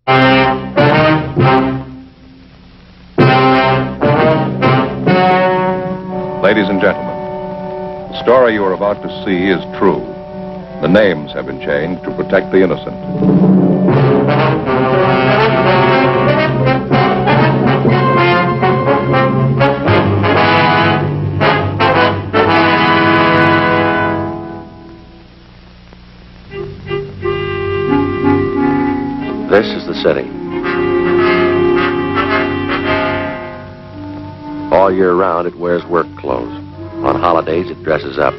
Ladies and gentlemen, the story you are about to see is true. The names have been changed to protect the innocent. This is the city. All year round, it wears work clothes. On holidays, it dresses up.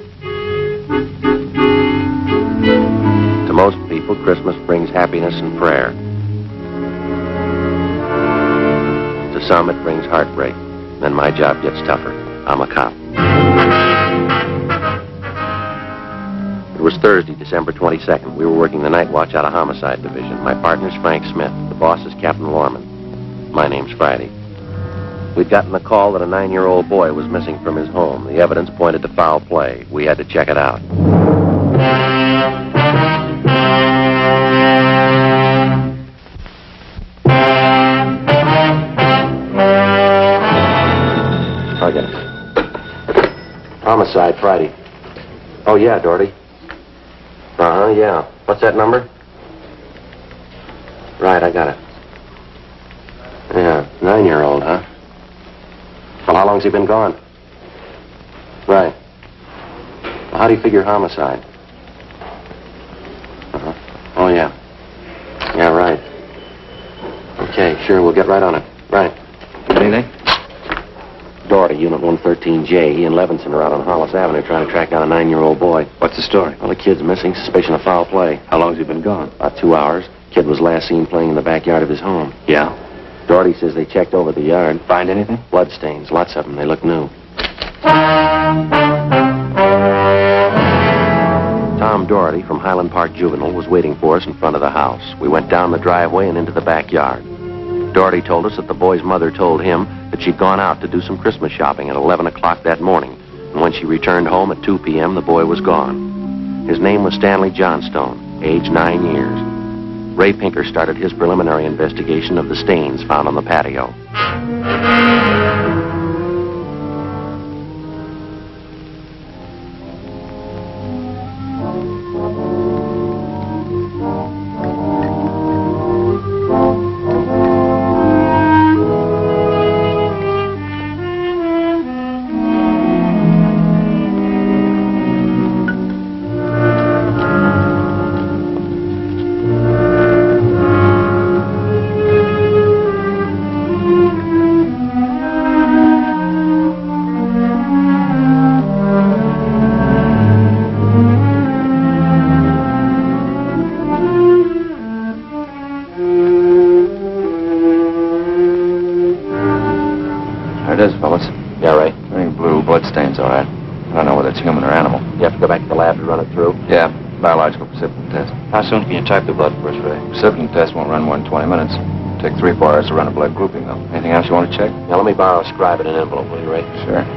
To most people, Christmas brings happiness and prayer. To some, it brings heartbreak. Then my job gets tougher. I'm a cop. It was Thursday, December 22nd. We were working the night watch out of Homicide Division. My partner's Frank Smith. The boss is Captain Lorman. My name's Friday. We'd gotten a call that a 9-year-old boy was missing from his home. The evidence pointed to foul play. We had to check it out. Okay. Homicide, Friday. Oh, yeah, Doherty. Uh-huh, yeah. What's that number? Right, I got it. Yeah, 9-year-old, huh? Well, how long's he been gone? Right. Well, how do you figure homicide? Uh-huh. Oh, yeah. Yeah, right. Okay, sure, we'll get right on it. Right. Anything? Doherty, Unit 113J. He and Levinson are out on Hollis Avenue trying to track down a 9-year-old boy. What's the story? Well, the kid's missing. Suspicion of foul play. How long's he been gone? About 2 hours. Kid was last seen playing in the backyard of his home. Yeah? Doherty says they checked over the yard. Find anything? Blood stains, lots of them. They look new. Tom Doherty from Highland Park Juvenile was waiting for us in front of the house. We went down the driveway and into the backyard. Doherty told us that the boy's mother told him that she'd gone out to do some Christmas shopping at 11 o'clock that morning. And when she returned home at 2 p.m., the boy was gone. His name was Stanley Johnstone, age 9 years. Ray Pinker started his preliminary investigation of the stains found on the patio. There it is, fellas. Yeah, Ray. Very blue, bloodstains, all right. I don't know whether it's human or animal. You have to go back to the lab to run it through? Yeah, biological precipitin test. How soon can you type the blood for us, Ray? Precipitin test won't run more than 20 minutes. Take 3 or 4 hours to run a blood grouping, though. Anything else you want to check? Now, let me borrow a scribe and an envelope, will you, Ray? Sure.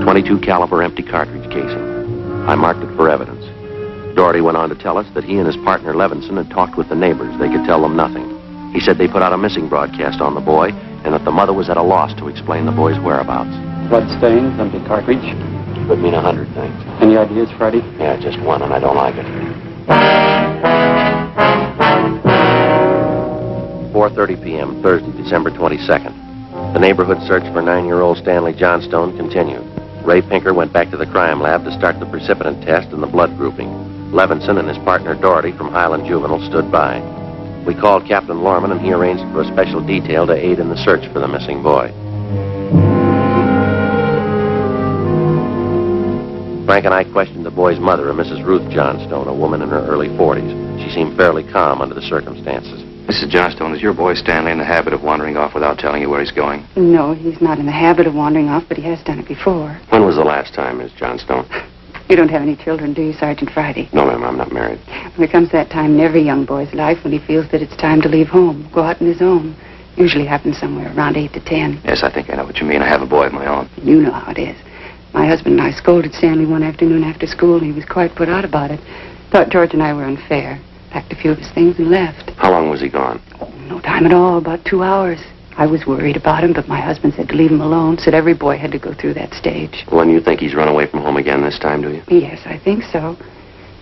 .22 caliber empty cartridge casing. I marked it for evidence. Doherty went on to tell us that he and his partner Levinson had talked with the neighbors. They could tell them nothing. He said they put out a missing broadcast on the boy and that the mother was at a loss to explain the boy's whereabouts. Blood stains, empty cartridge. Could mean 100 things. Any ideas, Friday? Yeah, just one, and I don't like it. 4:30 p.m., Thursday, December 22nd. The neighborhood search for 9-year-old Stanley Johnstone continued. Ray Pinker went back to the crime lab to start the precipitin test and the blood grouping. Levinson and his partner Doherty from Highland Juvenile stood by. We called Captain Lorman, and he arranged for a special detail to aid in the search for the missing boy. Frank and I questioned the boy's mother, a Mrs. Ruth Johnstone, a woman in her early 40s. She seemed fairly calm under the circumstances. Mrs. Johnstone, is your boy Stanley in the habit of wandering off without telling you where he's going? No, he's not in the habit of wandering off, but he has done it before. When was the last time, Miss Johnstone? You don't have any children, do you, Sergeant Friday? No, ma'am, I'm not married. Well, there comes that time in every young boy's life when he feels that it's time to leave home, go out on his own. Usually happens somewhere around 8 to 10. Yes, I think I know what you mean. I have a boy of my own. You know how it is. My husband and I scolded Stanley one afternoon after school, and he was quite put out about it. Thought George and I were unfair. Packed a few of his things and left. How long was he gone? Oh, no time at all, about 2 hours. I was worried about him, but my husband said to leave him alone, said every boy had to go through that stage. Well, and you think he's run away from home again this time, do you? Yes, I think so.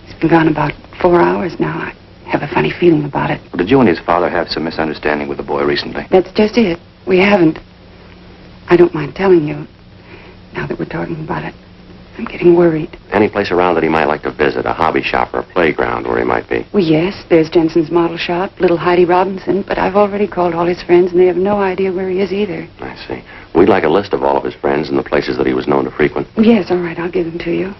He's been gone about 4 hours now. I have a funny feeling about it. Well, did you and his father have some misunderstanding with the boy recently? That's just it. We haven't. I don't mind telling you, now that we're talking about it. I'm getting worried. Any place around that he might like to visit, a hobby shop or a playground where he might be? Well, yes, there's Jensen's model shop, little Heidi Robinson, but I've already called all his friends, and they have no idea where he is either. I see. We'd like a list of all of his friends and the places that he was known to frequent. Yes, all right, I'll give them to you.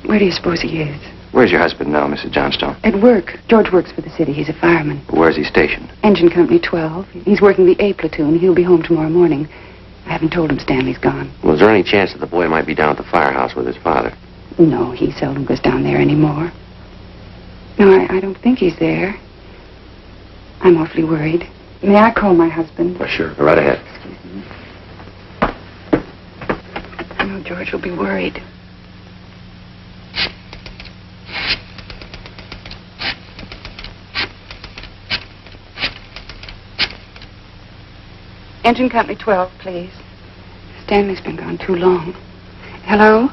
Where do you suppose he is? Where's your husband now, Mrs. Johnstone? At work. George works for the city. He's a fireman. Where's he stationed? Engine Company 12. He's working the A platoon. He'll be home tomorrow morning. I haven't told him Stanley's gone. Was there any chance that the boy might be down at the firehouse with his father? No, he seldom goes down there anymore. No, I don't think he's there. I'm awfully worried. May I call my husband? Oh, sure. Go right ahead. Excuse me. I know George will be worried. Engine Company 12, please. Stanley's been gone too long. Hello?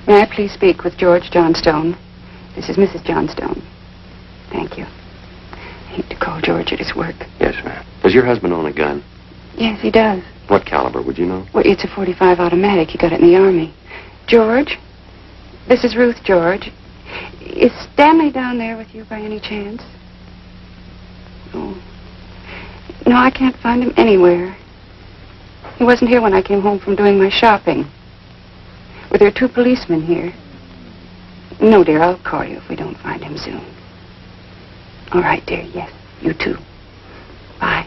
May I please speak with George Johnstone? This is Mrs. Johnstone. Thank you. I hate to call George at his work. Yes, ma'am. Does your husband own a gun? Yes, he does. What caliber, would you know? Well, it's a .45 automatic. He got it in the Army. George? This is Ruth, George. Is Stanley down there with you by any chance? Oh. No, I can't find him anywhere. He wasn't here when I came home from doing my shopping. Well, there are 2 policemen here. No, dear, I'll call you if we don't find him soon. All right, dear, yes, you too. Bye.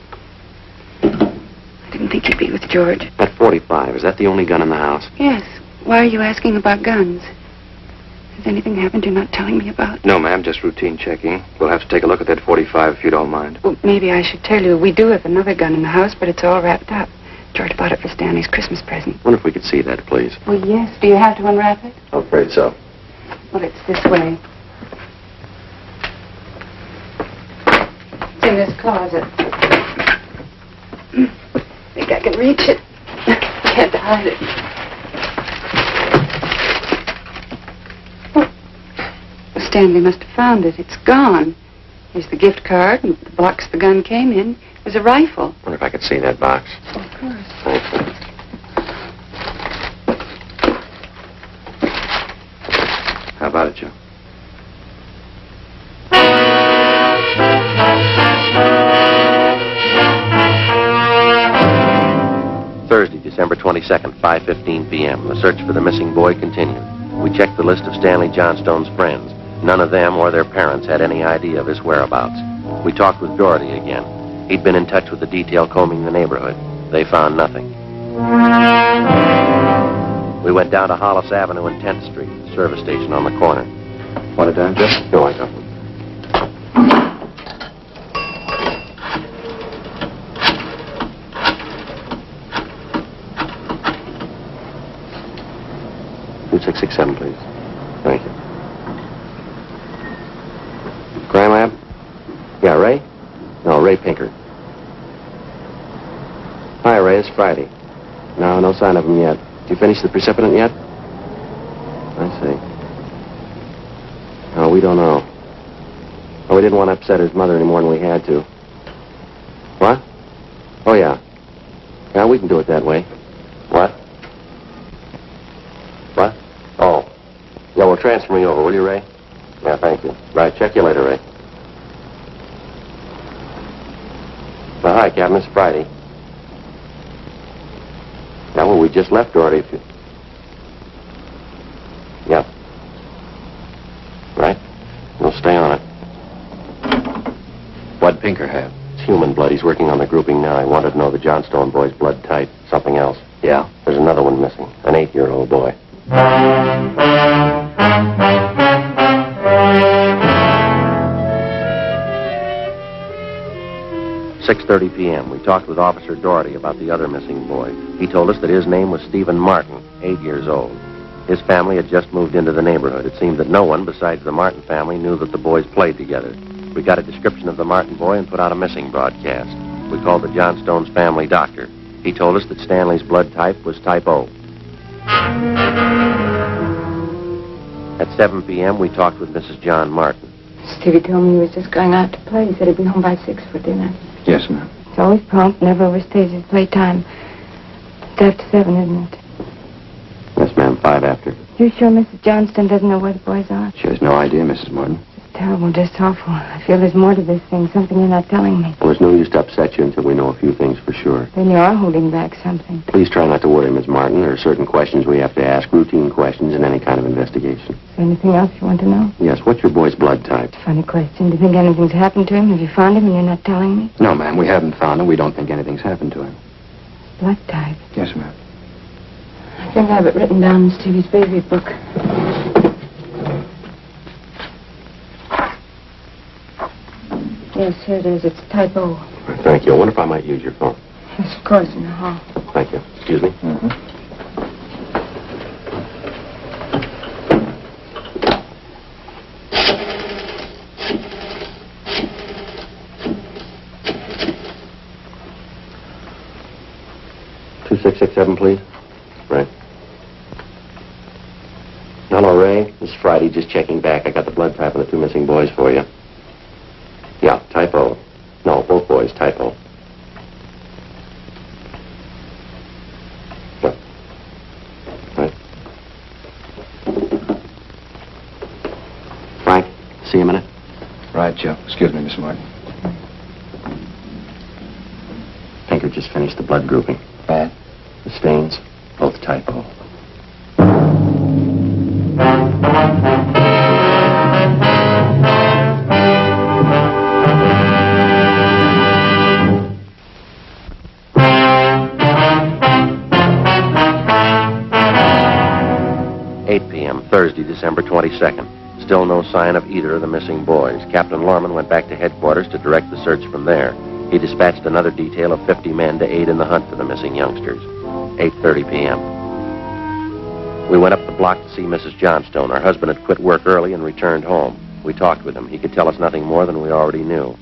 I didn't think he'd be with George. That .45, is that the only gun in the house? Yes. Why are you asking about guns? Has anything happened you're not telling me about? No, ma'am, just routine checking. We'll have to take a look at that .45 if you don't mind. Well, maybe I should tell you, we do have another gun in the house, but it's all wrapped up. George bought it for Stanley's Christmas present. Wonder if we could see that, please. Well, yes. Do you have to unwrap it? I'm afraid so. Well, it's this way. It's in this closet. Think I can reach it? I had to hide it. Oh. Stanley must have found it. It's gone. Here's the gift card and the box the gun came in. It was a rifle. Wonder if I could see that box. Oh, of course. Thanks. How about it, Joe? Thursday, December 22nd, 5:15 p.m. The search for the missing boy continued. We checked the list of Stanley Johnstone's friends. None of them or their parents had any idea of his whereabouts. We talked with Doherty again. He'd been in touch with the detail combing the neighborhood. They found nothing. We went down to Hollis Avenue and 10th Street, the service station on the corner. Want a dime, Joe? No, I got one. $2667, please. Thank you. Crime lab? Yeah, Ray? No, Ray Pinker. Hi, Ray. It's Friday. No sign of him yet. Did you finish the precipitant yet? I see. No, we don't know. Oh, we didn't want to upset his mother any more than we had to. What? Oh, yeah. Yeah, we can do it that way. What? What? Oh. Yeah, well, transfer me over, will you, Ray? Yeah, thank you. Right, check you later, Ray. Well, hi, Captain. It's Friday. Yeah, well, we just left Doherty. Yep. Right? We'll stay on it. What'd Pinker have? It's human blood. He's working on the grouping now. He wanted to know the Johnstone boy's blood type. Something else. Yeah? There's another one missing. An 8-year-old boy. 6:30 p.m., we talked with Officer Doherty about the other missing boy. He told us that his name was Stephen Martin, 8 years old. His family had just moved into the neighborhood. It seemed that no one besides the Martin family knew that the boys played together. We got a description of the Martin boy and put out a missing broadcast. We called the Johnstone's family doctor. He told us that Stanley's blood type was type O. At 7 p.m., we talked with Mrs. John Martin. Stevie told me he was just going out to play. He said he'd be home by 6 for dinner. Yes, ma'am. He's always prompt, never overstays his playtime. It's after 7, isn't it? Yes, ma'am, 5 after. You sure Mrs. Johnston doesn't know where the boys are? She has no idea, Mrs. Martin. It's terrible, just awful. I feel there's more to this thing, something you're not telling me. Well, there's no use to upset you until we know a few things for sure. Then you are holding back something. Please try not to worry, Miss Martin. There are certain questions we have to ask, routine questions in any kind of investigation. Is there anything else you want to know? Yes, what's your boy's blood type? Funny question. Do you think anything's happened to him? Have you found him and you're not telling me? No, ma'am, we haven't found him. We don't think anything's happened to him. Blood type. Yes, ma'am. I think I have it written down in Stevie's baby book. Yes, here it is. It's type O. Thank you. I wonder if I might use your phone. Yes, of course, in the hall. Thank you. Excuse me. Mm-hmm. 2667, please. Right. Hello, Ray. This is Friday. Just checking back. I got the blood type of the 2 missing boys for you. Yeah, type O. No, both boys, type O. What? Right. Frank, see you a minute. Right, Joe. Excuse me, Miss Martin. Tinker just finished the blood grouping. Bad? The stains, both type O. Thursday, December 22nd. Still no sign of either of the missing boys. Captain Lorman went back to headquarters to direct the search from there. He dispatched another detail of 50 men to aid in the hunt for the missing youngsters. 8:30 p.m. We went up the block to see Mrs. Johnstone. Her husband had quit work early and returned home. We talked with him. He could tell us nothing more than we already knew.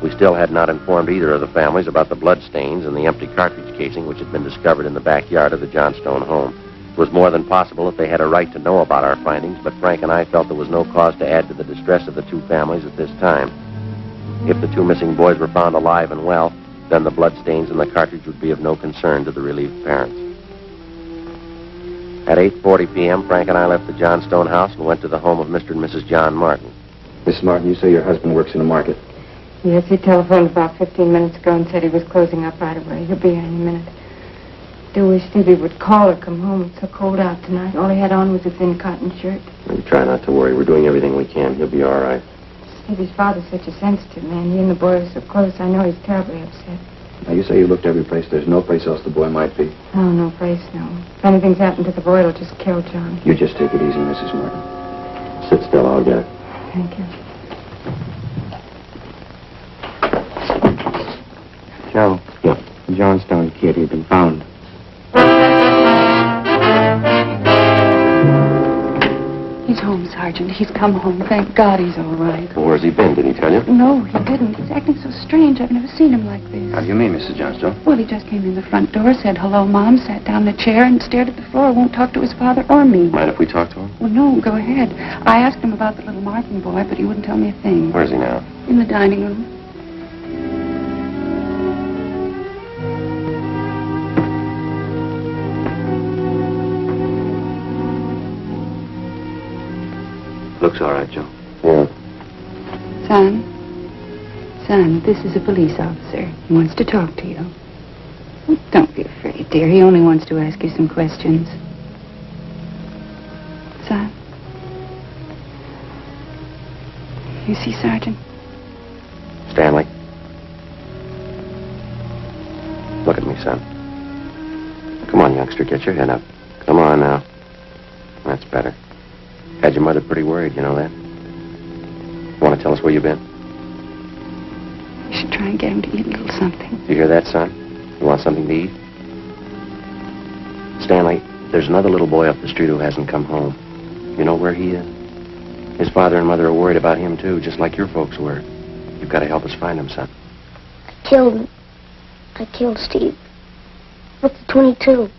We still had not informed either of the families about the blood stains and the empty cartridge casing which had been discovered in the backyard of the Johnstone home. It was more than possible that they had a right to know about our findings, but Frank and I felt there was no cause to add to the distress of the 2 families at this time. If the 2 missing boys were found alive and well, then the blood stains in the cartridge would be of no concern to the relieved parents. At 8:40 p.m., Frank and I left the Johnstone house and went to the home of Mr. and Mrs. John Martin. Miss Martin, you say your husband works in the market. Yes, he telephoned about 15 minutes ago and said he was closing up right away. He'll be here any minute. Do wish Stevie would call or come home. It's so cold out tonight. All he had on was a thin cotton shirt. We try not to worry. We're doing everything we can. He'll be all right. Stevie's father's such a sensitive man. He and the boy are so close. I know he's terribly upset. Now, you say you looked every place. There's no place else the boy might be. Oh, no place, no. If anything's happened to the boy, it'll just kill John. You just take it easy, Mrs. Martin. Sit still. I'll get it. Thank you. Joe. Yeah. The Johnstone kid, he's been found. He's home, Sergeant. He's come home. Thank God he's all right. Well, where's he been? Did he tell you? No, he didn't. He's acting so strange. I've never seen him like this. How do you mean, Mrs. Johnstone? Well, he just came in the front door, said hello, Mom, sat down in a chair and stared at the floor. Won't talk to his father or me. Mind if we talk to him? Well, no, go ahead. I asked him about the little Martin boy, but he wouldn't tell me a thing. Where's he now? In the dining room. Looks all right, Joe. Yeah. Son, this is a police officer. He wants to talk to you. Oh, don't be afraid, dear. He only wants to ask you some questions. Son. You see, Sergeant? Stanley. Look at me, son. Come on, youngster. Get your head up. Come on now. That's better. Had your mother pretty worried, you know that? Want to tell us where you've been? You should try try and get him to eat a little something. You hear that, son? You want something to eat? Stanley, there's another little boy up the street who hasn't come home. You know where he is? His father and mother are worried about him, too, just like your folks were. You've got to help us find him, son. I killed him. I killed Steve. With the 22.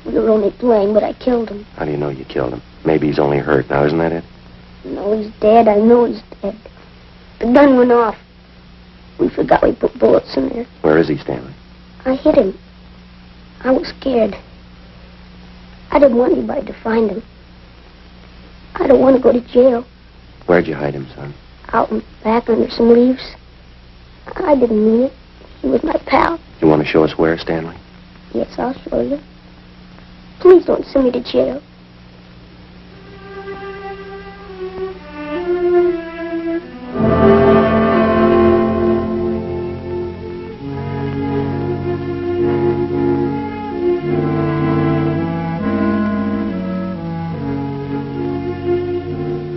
We were only playing, but I killed him. How do you know you killed him? Maybe he's only hurt. Now, isn't that it? No, he's dead. I know he's dead. The gun went off. We forgot we put bullets in there. Where is he, Stanley? I hit him. I was scared. I didn't want anybody to find him. I don't want to go to jail. Where'd you hide him, son? Out in back under some leaves. I didn't mean it. He was my pal. You want to show us where, Stanley? Yes, I'll show you. Please don't send me to jail.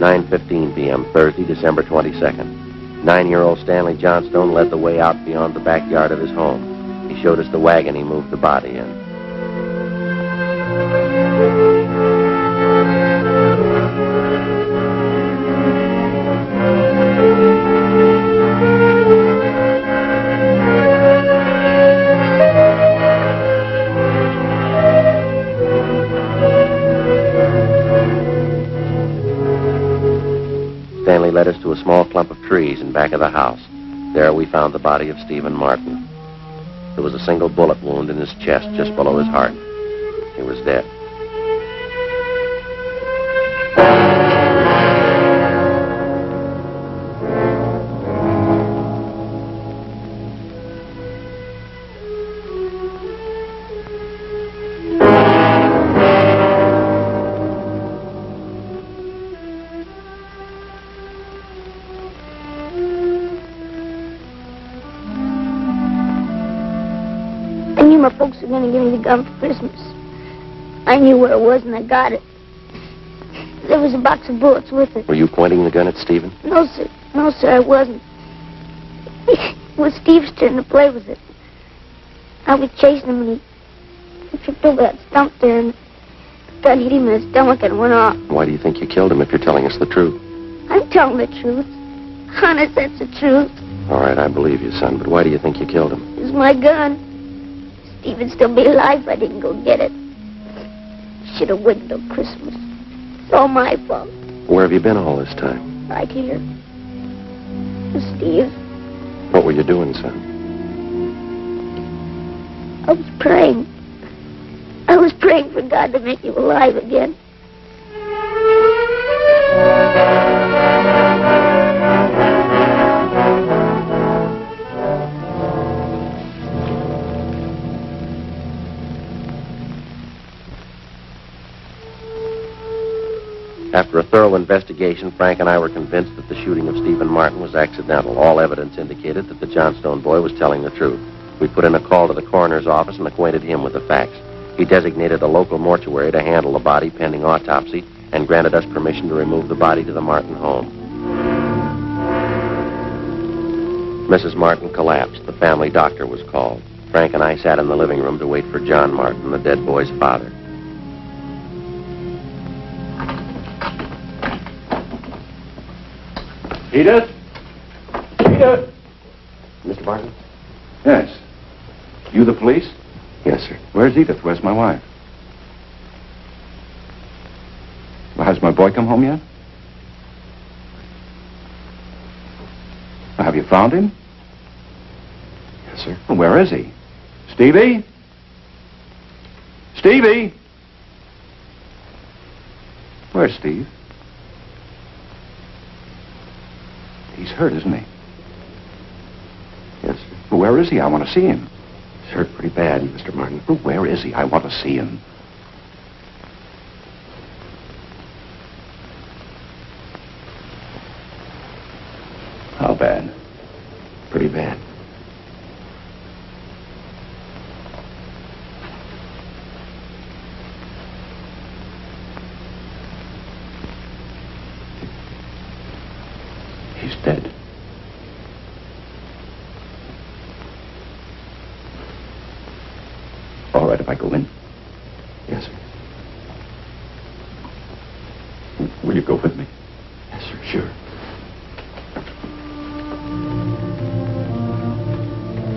(9:15 p.m., Thursday, December 22nd. 9-year-old Stanley Johnstone led the way out beyond the backyard of his home. He showed us the wagon he moved the body in. Stanley led us to a small clump of trees in back of the house. There we found the body of Stephen Martin. There was a single bullet wound in his chest just below his heart. He was dead. I knew my folks were going to give me the gun for Christmas. I knew where it was, and I got it. There was a box of bullets with it. Were you pointing the gun at Stephen? No, sir. No, sir, I wasn't. It was Steve's turn to play with it. I was chasing him, and he tripped over that stump there, and the gun hit him in the stomach and went off. Why do you think you killed him if you're telling us the truth? I'm telling the truth. Honest, that's the truth. All right, I believe you, son, but why do you think you killed him? It was my gun. Steve'd still be alive if I didn't go get it. Should have waited till Christmas. It's all my fault. Where have you been all this time? Right here. With Steve. What were you doing, son? I was praying. I was praying for God to make you alive again. After a thorough investigation, Frank and I were convinced that the shooting of Stephen Martin was accidental. All evidence indicated that the Johnstone boy was telling the truth. We put in a call to the coroner's office and acquainted him with the facts. He designated a local mortuary to handle the body pending autopsy and granted us permission to remove the body to the Martin home. Mrs. Martin collapsed. The family doctor was called. Frank and I sat in the living room to wait for John Martin, the dead boy's father. Edith? Edith? Mr. Martin? Yes. You the police? Yes, sir. Where's Edith? Where's my wife? Well, has my boy come home yet? Well, have you found him? Yes, sir. Well, where is he? Stevie? Stevie? Where's Steve? He's hurt, isn't he? Yes, sir. Well, where is he? I want to see him. He's hurt pretty bad, Mr. Martin. Well, where is he? I want to see him. How bad? Pretty bad. He's dead. Will you go with me? Yes, sir, sure.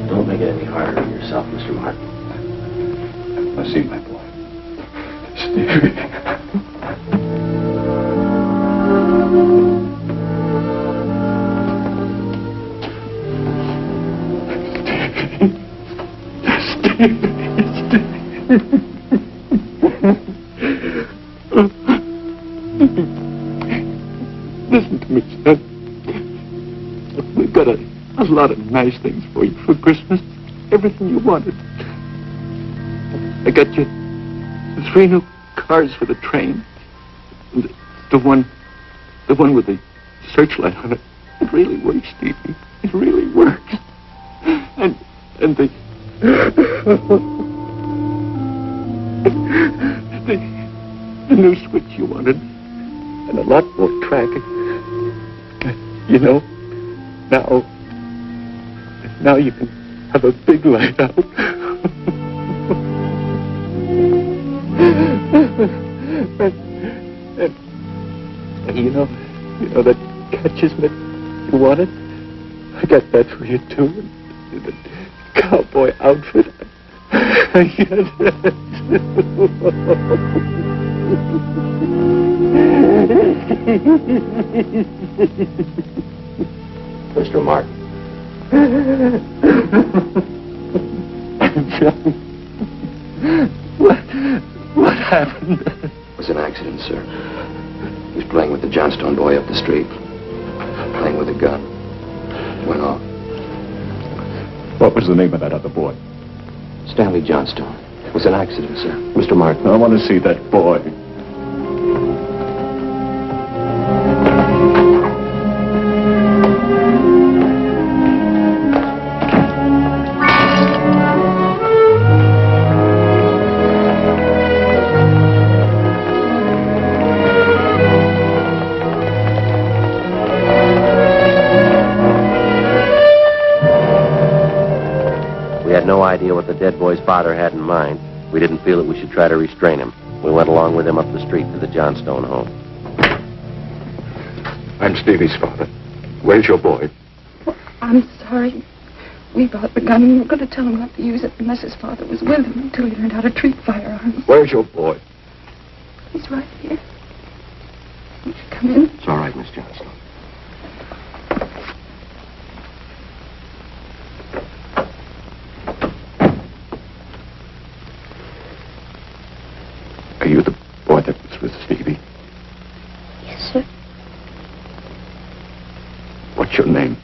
Don't make it any harder on yourself, Mr. Martin. I see, my boy. Stevie. Listen to me, son. We've got a lot of nice things for you for Christmas. Everything you wanted. I got you 3 new cars for the train. And the one with the searchlight on it. It really works, Stevie. It really works. And the the new switch you wanted, and a lot more track. You know, now you can have a big light out. and you know that catches mitt you wanted? I got that for you too. And the cowboy outfit. Mr. Martin. What happened? It was an accident, sir. He was playing with the Johnstone boy up the street. Playing with a gun. Went off. What was the name of that other boy? Stanley Johnstone. It was an accident, sir. Mr. Martin. I want to see that boy. We had no idea what the dead boy's father had in mind. We didn't feel that we should try to restrain him. We went along with him up the street to the Johnstone home. I'm Stevie's father. Where's your boy? Oh, I'm sorry. We bought the gun and we were going to tell him not to use it unless his father was with him until he learned how to treat firearms. Where's your boy? He's right here. Won't you come in? It's all right, Miss Johnstone. Are you the boy that was with Stevie? Yes, sir. What's your name?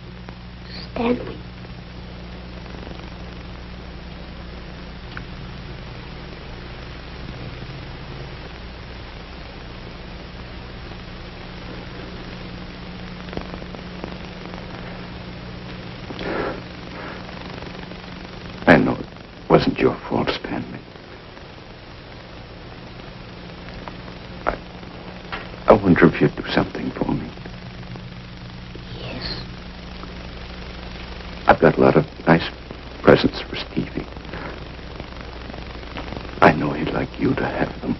Stanley. I know it wasn't your fault, Stanley. I wonder if you'd do something for me. Yes. I've got a lot of nice presents for Stevie. I know he'd like you to have them.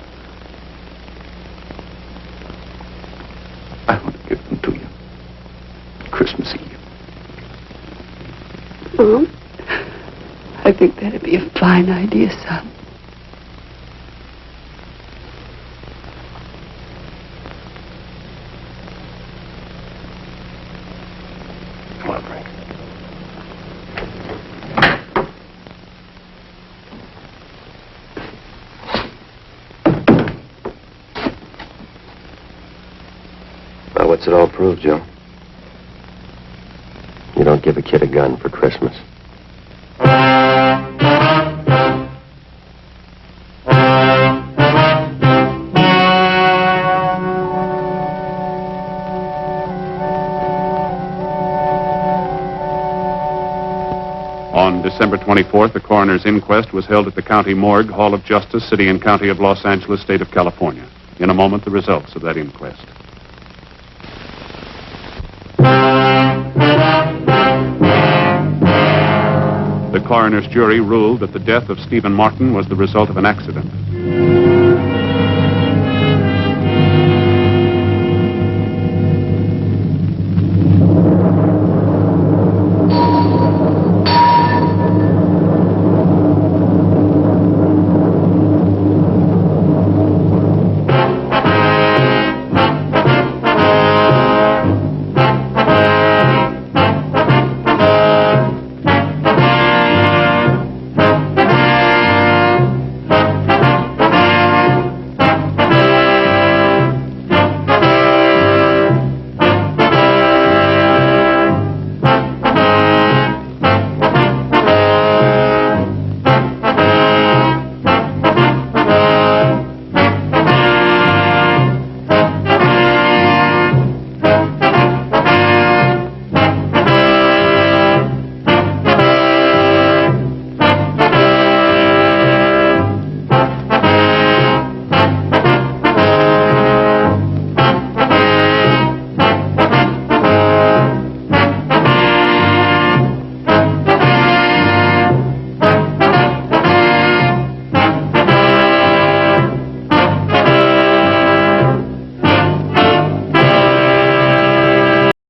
I want to give them to you. Christmas Eve. Mom, I think that'd be a fine idea, son. Come on, Frank. Well, what's it all prove, Joe? You don't give a kid a gun for Christmas. On December 24th, the coroner's inquest was held at the County Morgue, Hall of Justice, City and County of Los Angeles, State of California. In a moment, the results of that inquest. The coroner's jury ruled that the death of Stephen Martin was the result of an accident.